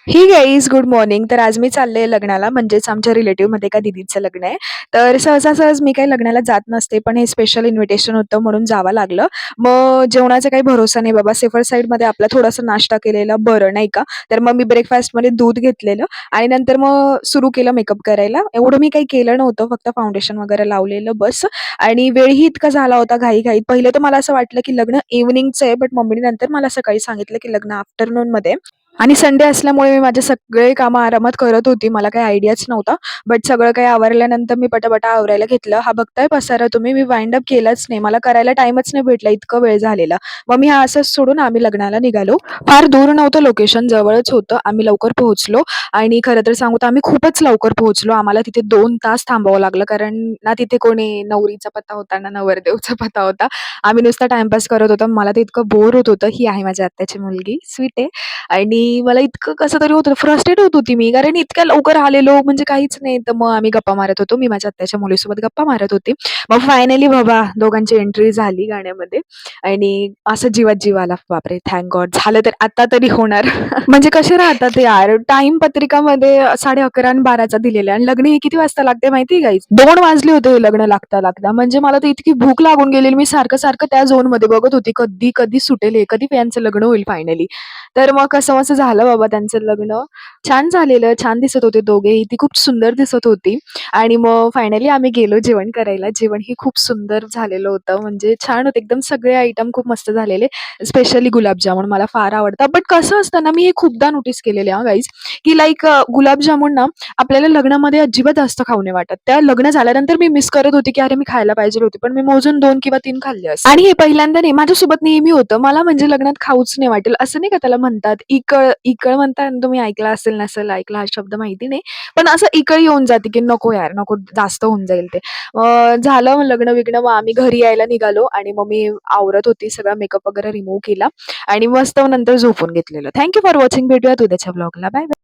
ही guys good morning. तर आज मी चालले लग्नाला, म्हणजेच आमच्या रिलेटिव्हमध्ये एका दीदीचं लग्न आहे. तर सहजासहज मी काही लग्नाला जात नसते, पण हे स्पेशल इन्व्हिटेशन होतं म्हणून जावं लागलं. मग जेवणाचा काही भरोसा नाही बाबा, सेफर साईडमध्ये आपला थोडासा नाश्ता केलेलं बरं, नाही का? तर मग मी ब्रेकफास्टमध्ये दूध घेतलेलं आणि नंतर मग सुरू केलं मेकअप करायला. एवढं मी काही केलं नव्हतं, फक्त फाउंडेशन वगैरे लावलेलं बस. आणि वेळही इतका झाला होता घाईघाईत. पहिले तर मला असं वाटलं की लग्न इव्हनिंगचं आहे, बट मम्मीने नंतर मला सकाळी सांगितलं की लग्न आफ्टरनूनमध्ये आहे. आणि संडे असल्यामुळे मी माझे सगळे कामं आरामात करत होती. मला काही आयडियाच नव्हता. बट सगळं काही आवरल्यानंतर मी पटापटा आवरायला घेतलं. हा बघताय पसारा तुम्ही, मी वाइंड अप केलाच नाही. मला करायला टाईमच नाही भेटला, इतकं वेळ झालेला. मग मी हा असंच सोडून आम्ही लग्नाला निघालो. फार दूर नव्हतं लोकेशन, जवळच होतं. आम्ही लवकर पोहोचलो आणि खरं तर सांगू तर आम्ही खूपच लवकर पोहोचलो. आम्हाला तिथे 2 तास थांबावं लागलं, कारण ना तिथे कोणी नवरीचा पत्ता होता, ना नवरदेवचा पत्ता होता. आम्ही नुसता टाईमपास करत होतो. मला ते इतकं बोर होत होतं. ही आहे माझी आत्याची मुलगी, स्वीट आहे. आणि मला इतकं कसं तरी होत होतं, फ्रस्ट्रेट होत होती मी, कारण इतक्या लवकर आलेलो म्हणजे काहीच नाही. तर मग आम्ही गप्पा मारत होतो. मी माझ्या आत्याच्या मुलीसोबत गप्पा मारत होती. मग फायनली बाबा दोघांची एंट्री झाली गाण्यामध्ये आणि असं जीवात जीव आला. बापरे! थँक गॉड झालं तर आता तरी होणार. म्हणजे कसे राहतात यार, टाईम पत्रिकामध्ये 11:30 आणि 12चा दिलेला आहे आणि लग्न हे किती वाजता लागते माहिती आहे गाईज? 2 वाजले होते हे लग्न लागता-लागता. म्हणजे मला तर इतकी भूक लागून गेलेली, मी सारखं-सारखं त्या झोनमध्ये बघत होती, कधी सुटेल हे, कधी यांचं लग्न होईल फायनली. तर मग कसंबसं झालं बाबा त्यांचं लग्न. छान झालेलं, छान दिसत होते दोघेही. ती खूप सुंदर दिसत होती आणि मग फायनली आम्ही गेलो जेवण करायला. जेवणही खूप सुंदर झालेलं होतं, म्हणजे छान होतं एकदम. सगळे आयटम खूप मस्त झालेले. स्पेशली गुलाबजामुन मला फार आवडतात. बट कसं असतं ना, मी हे खूपदा नोटीस केलेले हां गाईज, की लाइक गुलाबजामुन ना आपल्याला लग्नामध्ये अजिबात जास्त खाऊ नाही वाटत. त्या लग्न झाल्यानंतर मी मिस करत होती, की अरे मी खायला पाहिजे होती. पण मी मोजून 2 किंवा 3 खाल्ले असते. आणि हे पहिल्यांदा नाही, माझ्यासोबत नेहमी होतं. मला म्हणजे लग्नात खाऊच नाही वाटेल, असं नाही का त्याला म्हणतात इकळ इकळ म्हणतात ना, तुम्ही ऐकला असेल नसेल ऐकला हा शब्द माहिती नाही. पण असं इकळ येऊन जाते, की नको यार नको, जास्त होऊन जाईल ते. झालं मग लग्न-बिग्न, मग आम्ही घरी यायला निघालो आणि मग मी आवरत होती, सगळा मेकअप वगैरे रिमूव्ह केला आणि मस्त नंतर झोपून घेतलेलं. Thank for watching. भेटूयात उद्याच्या ब्लॉगला. Bye, bye.